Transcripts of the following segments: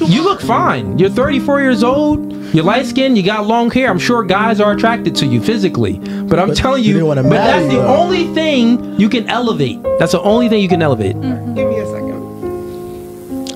You look fine. You're 34 years old. You're light skinned. You got long hair. I'm sure guys are attracted to you physically. But I'm telling you, but that's the only thing you can elevate. That's the only thing you can elevate. Give me a second.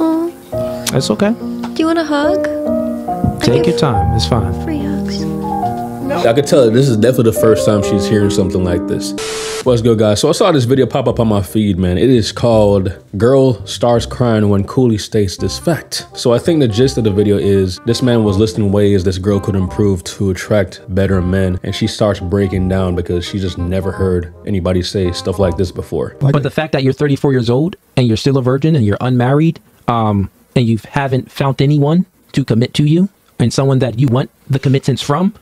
Oh. That's okay. Do you want a hug? Take your time. It's fine. Free hugs. No. I could tell this is definitely the first time she's hearing something like this. What's good, guys? So I saw this video pop up on my feed, man. It is called Girl Starts Crying When Cooley States This Fact. So I think the gist of the video is this man was listing ways this girl could improve to attract better men, and she starts breaking down because she just never heard anybody say stuff like this before. But the fact that you're 34 years old and you're still a virgin and you're unmarried, and you haven't found anyone to commit to you and someone that you want the commitments from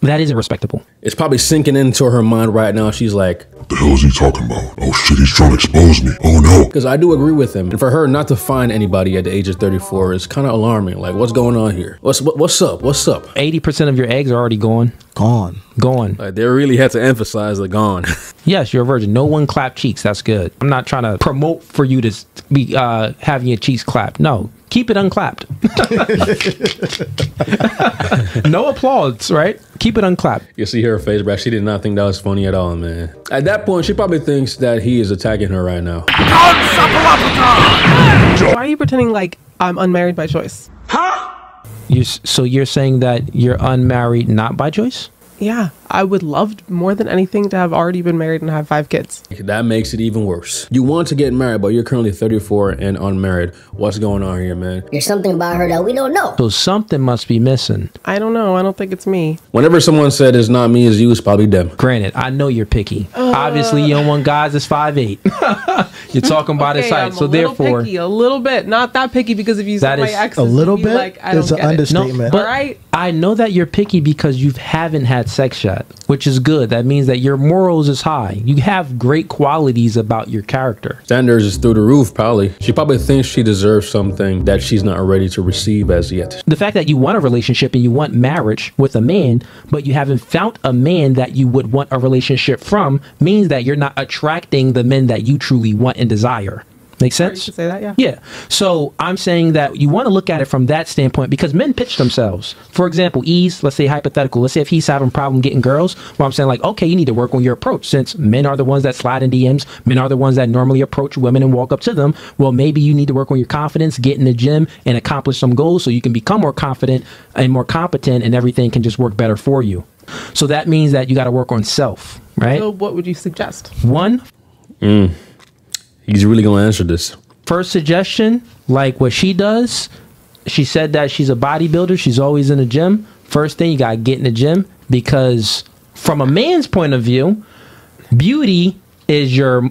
that isn't respectable. It's probably sinking into her mind right now. She's like, what the hell is he talking about? Oh shit, he's trying to expose me. Oh no. Because I do agree with him. And for her not to find anybody at the age of 34 is kind of alarming. Like, what's going on here? What's up? What's up? 80% of your eggs are already gone. Gone. Like, they really had to emphasize the gone. Yes, you're a virgin. No one clapped cheeks. That's good. I'm not trying to promote for you to be having your cheeks clapped. No, keep it unclapped. No applause, right? Keep it unclapped. You see her face, bro. She did not think that was funny at all, man. At that point, she probably thinks that he is attacking her right now. Why are you pretending like I'm unmarried by choice? So you're saying that you're unmarried not by choice? Yeah, I would love more than anything to have already been married and have 5 kids. That makes it even worse. You want to get married, but you're currently 34 and unmarried. What's going on here, man? There's something about her that we don't know. So something must be missing. I don't know. I don't think it's me. Whenever someone said it's not me, it's you, it's probably them. Granted, I know you're picky. Obviously, you don't want guys that's 5'8". You're talking about his height, so therefore, picky, a little bit, not that picky, because if you said my ex, a little bit, like, I don't it's an get understatement. No, but all right. I know that you're picky because you haven't had sex yet, which is good. That means that your morals is high. You have great qualities about your character. Standards is through the roof, probably. She probably thinks she deserves something that she's not ready to receive as yet. The fact that you want a relationship and you want marriage with a man, but you haven't found a man that you would want a relationship from means that you're not attracting the men that you truly want and desire. Make sense? You could say that, yeah. Yeah. So I'm saying that you want to look at it from that standpoint because men pitch themselves. For example, Ease, let's say hypothetical. Let's say if he's having a problem getting girls, well, I'm saying like, okay, you need to work on your approach since men are the ones that slide in DMs. Men are the ones that normally approach women and walk up to them. Well, maybe you need to work on your confidence, get in the gym and accomplish some goals so you can become more confident and more competent and everything can just work better for you. So that means that you got to work on self, right? So what would you suggest? One. He's really gonna answer this. First suggestion, like what she does, she said that she's a bodybuilder. She's always in the gym. First thing, you gotta get in the gym because from a man's point of view, beauty is your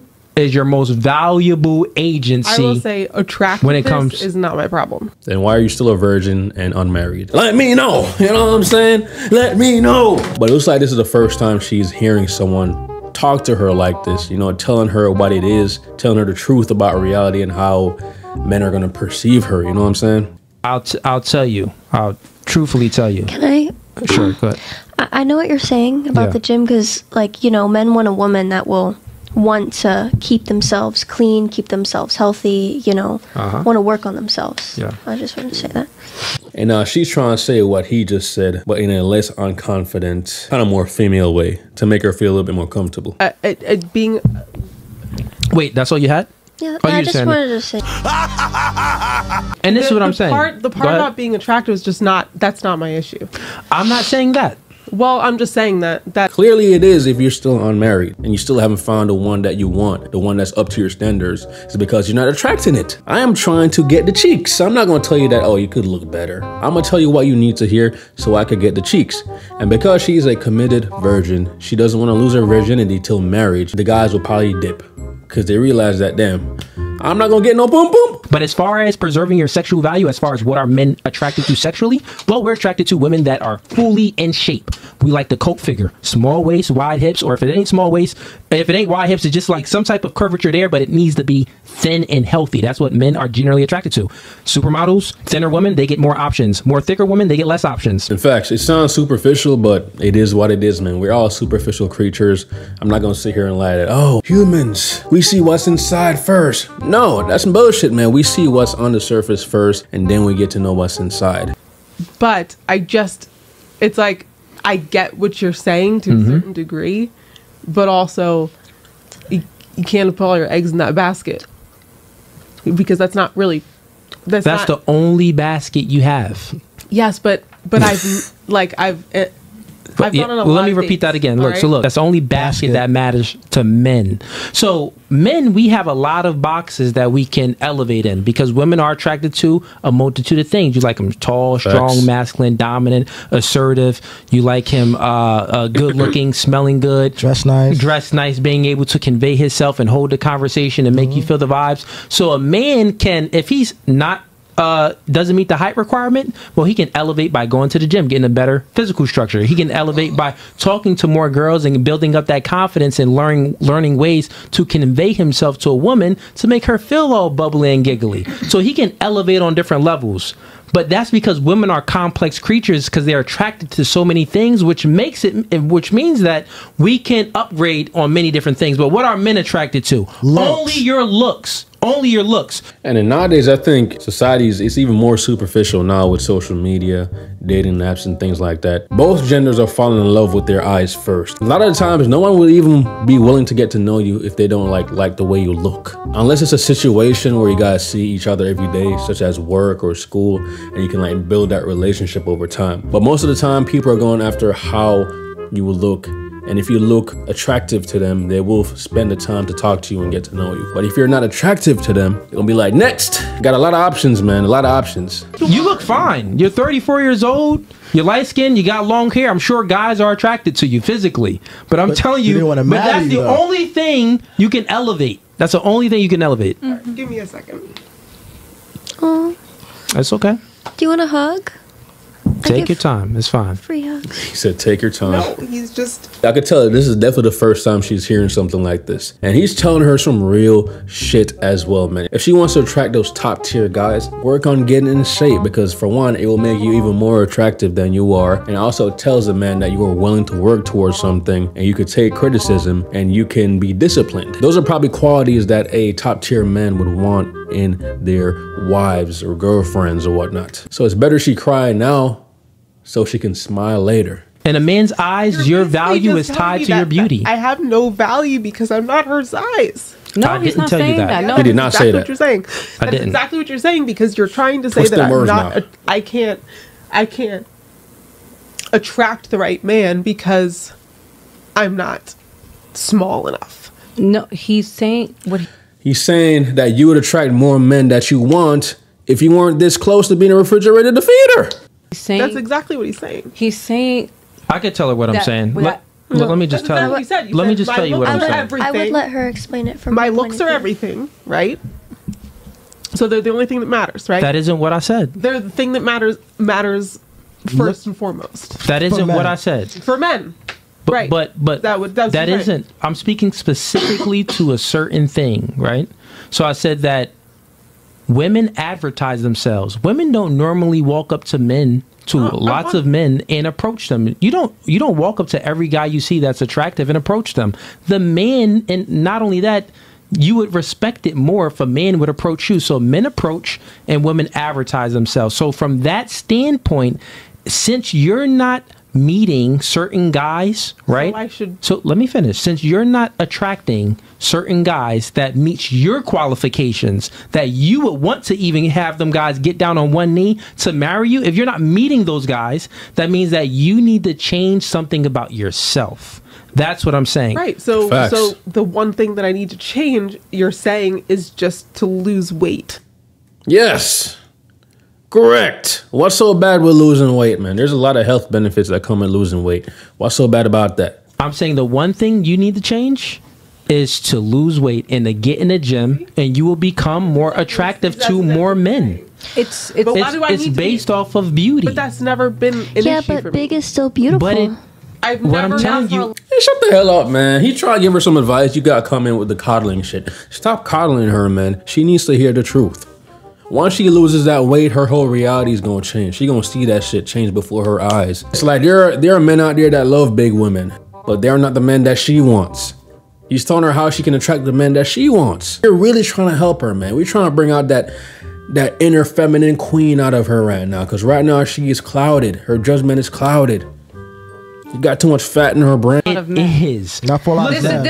most valuable agency. I will say attractiveness when it comes is not my problem. Then why are you still a virgin and unmarried? Let me know. You know what I'm saying? Let me know. But it looks like this is the first time she's hearing someone talk to her like this, you know, telling her what it is, telling her the truth about reality and how men are going to perceive her. You know what I'm saying? I'll tell you. I'll truthfully tell you. Can I? Sure, go ahead. I know what you're saying about the gym because, like, you know, men want a woman that will want to keep themselves clean, keep themselves healthy, you know, want to work on themselves. Yeah. I just want to say that. And she's trying to say what he just said, but in a less unconfident, kind of more female way to make her feel a little bit more comfortable. Wait, that's all you had? Yeah, I just wanted to say. And this is what I'm saying. The part about being attractive is just that's not my issue. I'm not saying that. Well, I'm just saying that clearly it is if you're still unmarried and you still haven't found the one that you want, the one that's up to your standards, is because you're not attracting it. I am trying to get the cheeks. I'm not going to tell you that, oh, you could look better. I'm going to tell you what you need to hear so I could get the cheeks. And because she's a committed virgin, she doesn't want to lose her virginity till marriage. The guys will probably dip because they realize that, damn, I'm not gonna get no boom boom. But as far as preserving your sexual value, as far as what are men attracted to sexually, well, we're attracted to women that are fully in shape. We like the Coke figure, small waist, wide hips, or if it ain't small waist, if it ain't wide hips, it's just like some type of curvature there, but it needs to be thin and healthy. That's what men are generally attracted to. Supermodels, thinner women, they get more options. More thicker women, they get less options. In fact, it sounds superficial, but it is what it is, man. We're all superficial creatures. I'm not gonna sit here and lie that, oh, humans, we see what's inside first. No, that's some bullshit, man. We We see what's on the surface first, and then we get to know what's inside. But it's like, I get what you're saying to a certain degree, but also you can't put all your eggs in that basket, because that's not really, that's not the only basket you have. Yes, but I've gone on a lot let me of repeat dates, that again. Look, right? so look, that's the only basket that matters to men. So men, we have a lot of boxes that we can elevate in, because women are attracted to a multitude of things. You like him tall, strong, masculine, dominant, assertive. You like him good looking, smelling good, dress nice, being able to convey himself and hold the conversation and make you feel the vibes. So a man can, if he's not doesn't meet the height requirement, well, he can elevate by going to the gym, getting a better physical structure. He can elevate by talking to more girls and building up that confidence and learning ways to convey himself to a woman to make her feel all bubbly and giggly. So he can elevate on different levels. But that's because women are complex creatures, because they're attracted to so many things, which means that we can upgrade on many different things. But what are men attracted to? Only your looks. Only your looks. And then nowadays, I think it's even more superficial now with social media, dating apps, and things like that. Both genders are falling in love with their eyes first. A lot of the times, no one will even be willing to get to know you if they don't like the way you look. Unless it's a situation where you guys see each other every day, such as work or school, and you can like build that relationship over time. But most of the time, people are going after how you will look. And if you look attractive to them, they will spend the time to talk to you and get to know you. But if you're not attractive to them, they'll be like, next. Got a lot of options, man. A lot of options. You look fine. You're 34 years old. You're light skinned. You got long hair. I'm sure guys are attracted to you physically. But I'm telling you, but that's the only thing you can elevate. That's the only thing you can elevate. Give me a second. Oh, That's okay. do you want a hug? Take your time. It's fine. Free hugs. He said, take your time. No, he's just... I could tell this is definitely the first time she's hearing something like this. And he's telling her some real shit as well, man. If she wants to attract those top tier guys, work on getting in shape, because for one, it will make you even more attractive than you are. And it also tells a man that you are willing to work towards something, and you could take criticism, and you can be disciplined. Those are probably qualities that a top tier man would want in their wives or girlfriends or whatnot. So it's better she cry now so she can smile later. In a man's eyes, your value is tied to your beauty. I have no value because I'm not her size. No, I he's didn't not tell you saying that. that. No, He did not say Exactly that. what you're saying. That's didn't. exactly what you're saying, because you're trying to say Twist that them I'm words not. now. I can't attract the right man because I'm not small enough. No, he's saying what He's saying that you would attract more men that you want if you weren't this close to being a refrigerator to feed her. he's saying. That's exactly what he's saying. He's saying. I could tell her what I'm That- saying. what Let me just That's tell exactly you. what you said. You Let me said just my tell you what looks I'm are saying. everything. I would let her explain it from My her looks point are of view. everything, right? So they're the only thing that matters, right? That isn't what I said. They're the thing that matters first and foremost That isn't men. what I said. for men. But, Right. but That's that right. isn't. I'm speaking specifically to a certain thing, right? So I said that women advertise themselves. Women don't normally walk up to men, to lots of men, and approach them. You don't walk up to every guy you see that's attractive and approach them. The man, and not only that, you would respect it more if a man would approach you. So men approach and women advertise themselves. So from that standpoint, since you're not meeting certain guys, right? So let me finish. Since you're not attracting certain guys that meets your qualifications, that you would want to even have them guys get down on one knee to marry you, if you're not meeting those guys, that means that you need to change something about yourself. That's what I'm saying. Right. So Facts. so the one thing that I need to change, you're saying, is just to lose weight. Yes. Correct. What's so bad with losing weight, man? There's a lot of health benefits that come with losing weight. What's so bad about that? I'm saying the one thing you need to change is to lose weight and to get in the gym, and you will become more attractive to more men. It's But why do I It's need to be- based off of beauty. But that's never been an Yeah, issue for but me. big is still beautiful. But it, I've what never I'm telling you, Hey, shut the hell up, man. He tried to give her some advice. You gotta come in with the coddling shit. Stop coddling her, man. She needs to hear the truth. Once she loses that weight, her whole reality is gonna change. She gonna see that shit change before her eyes. It's like there are men out there that love big women, but they're not the men that she wants. He's telling her how she can attract the men that she wants. We're really trying to help her, man. We're trying to bring out that inner feminine queen out of her right now. Because right now she is clouded. Her judgment is clouded. You got too much fat in her brain. It is. Not for a lot of men.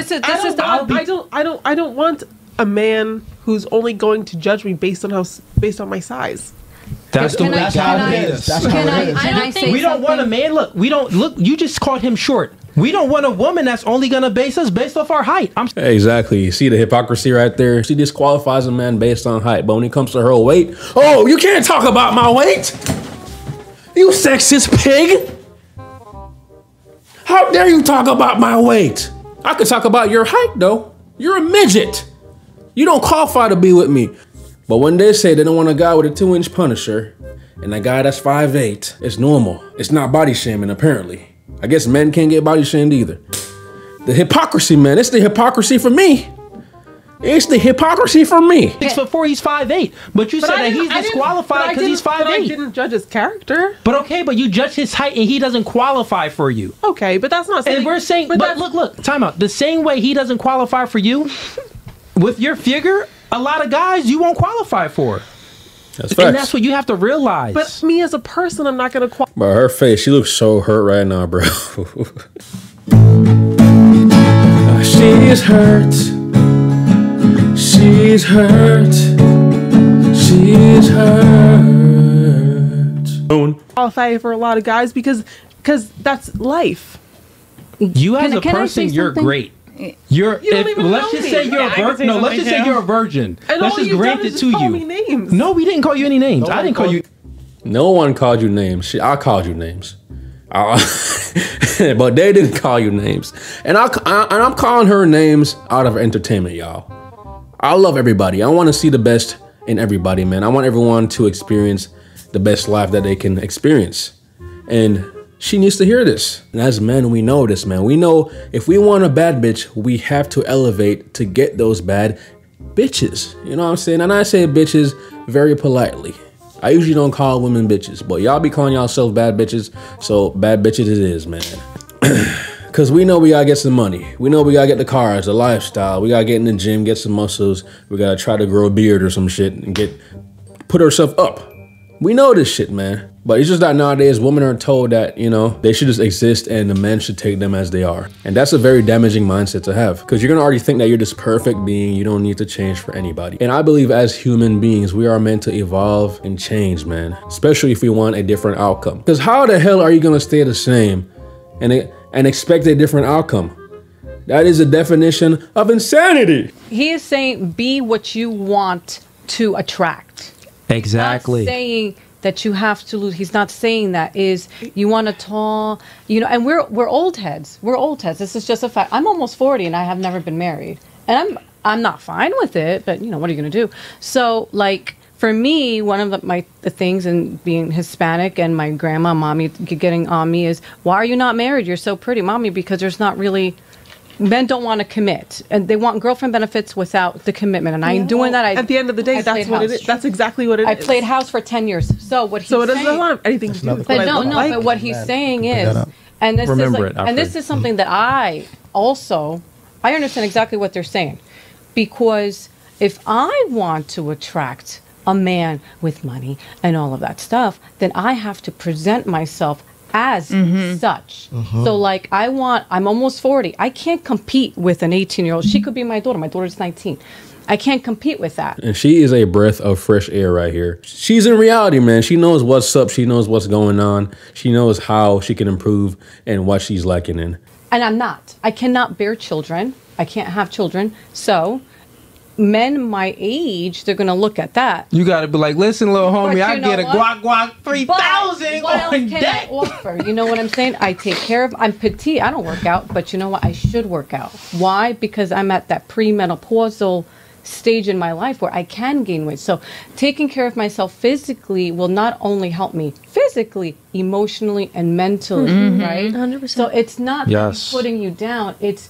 I don't want a man who's only going to judge me based on my size. That's the way That's how it is. That's how it is. We don't want a man. Look, you just called him short. We don't want a woman that's only gonna base us based off our height. Exactly. You see the hypocrisy right there? She disqualifies a man based on height, but when it comes to her weight, oh, you can't talk about my weight, you sexist pig. How dare you talk about my weight? I could talk about your height though. You're a midget. You don't qualify to be with me. But when they say they don't want a guy with a 2-inch Punisher and a guy that's 5'8", it's normal. It's not body shaming, apparently. I guess men can't get body shamed either. The hypocrisy, man. It's the hypocrisy for me. It's the hypocrisy for me. 6'4", he's 5'8". But you said that he's disqualified because he's 5'8". But I didn't judge his character. But okay, but you judge his height and he doesn't qualify for you. Okay, but that's not saying... And we're saying, but look, time out. The same way he doesn't qualify for you, with your figure, a lot of guys you won't qualify for. That's facts. And that's what you have to realize. But me as a person, I'm not going to qualify. Bro, her face, she looks so hurt right now, bro. She's hurt. She's hurt. She's hurt. Qualify for a lot of guys because that's life. You as a person, you're great. Let's just say you're a virgin. No, let's just say you're a virgin. Let's just grant it to you. No, we didn't call you any names. I didn't call you. No one called you names. I called you names. But they didn't call you names. And I'm calling her names out of entertainment, y'all. I love everybody. I want to see the best in everybody, man. I want everyone to experience the best life that they can experience. And she needs to hear this. And as men, we know this, man. We know if we want a bad bitch, we have to elevate to get those bad bitches. You know what I'm saying? And I say bitches very politely. I usually don't call women bitches, but y'all be calling yourself bad bitches. So bad bitches it is, man. Because we know we gotta get some money. We know we gotta get the cars, the lifestyle. We gotta get in the gym, get some muscles. We gotta try to grow a beard or some shit and put ourselves up. We know this shit, man. But it's just that nowadays women are told that, you know, they should just exist and the men should take them as they are. And that's a very damaging mindset to have because you're gonna already think that you're this perfect being. You don't need to change for anybody. And I believe as human beings, we are meant to evolve and change, man. Especially if we want a different outcome. Because how the hell are you gonna stay the same and expect a different outcome? That is a definition of insanity. He is saying be what you want to attract. Exactly. Not saying that you have to lose. He's not saying that. Is you want a tall, you know, and we're old heads. We're old heads. This is just a fact. I'm almost 40 and I have never been married. And I'm not fine with it, but you know, what are you going to do? So like for me, one of the things in being Hispanic and my grandma, mommy getting on me is, why are you not married? You're so pretty, mommy, because there's not really, men don't want to commit and they want girlfriend benefits without the commitment. And I ain't doing that. At the end of the day, that's what it is. That's exactly what it is. I played house for 10 years. So what he's saying. So it doesn't have anything to do with but but what he's saying is, and this is something that I understand exactly what they're saying. Because if I want to attract a man with money and all of that stuff, then I have to present myself as such. So like I'm almost 40. I can't compete with an 18-year-old. She could be my daughter. My daughter's 19. I can't compete with that. And she is a breath of fresh air right here. She's in reality, man. She knows what's up. She knows what's going on. She knows how she can improve and what she's lacking in. And I'm not. I cannot bear children. I can't have children. So men my age, they're going to look at that. You got to be like, listen, little homie, I get a guac 3,000 on deck. Offer? You know what I'm saying? I take care of, I'm petite. I don't work out, but you know what? I should work out. Why? Because I'm at that premenopausal stage in my life where I can gain weight. So taking care of myself physically will not only help me physically, emotionally, and mentally, right? 100%. So it's not putting you down. It's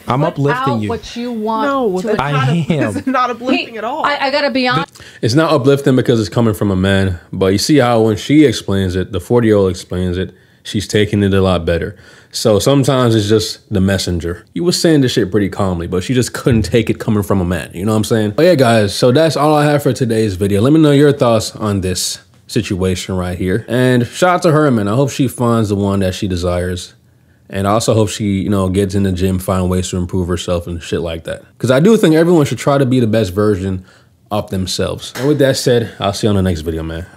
I'm uplifting you. What you want. No, it's not uplifting at all. I gotta be honest. It's not uplifting because it's coming from a man. But you see how when she explains it, the 40-year-old explains it, she's taking it a lot better. So sometimes it's just the messenger. You was saying this shit pretty calmly, but she just couldn't take it coming from a man. You know what I'm saying? But yeah, guys, so that's all I have for today's video. Let me know your thoughts on this situation right here. And shout out to her, man. I hope she finds the one that she desires. And I also hope she, you know, gets in the gym, find ways to improve herself and shit like that. Because I do think everyone should try to be the best version of themselves. And with that said, I'll see you on the next video, man.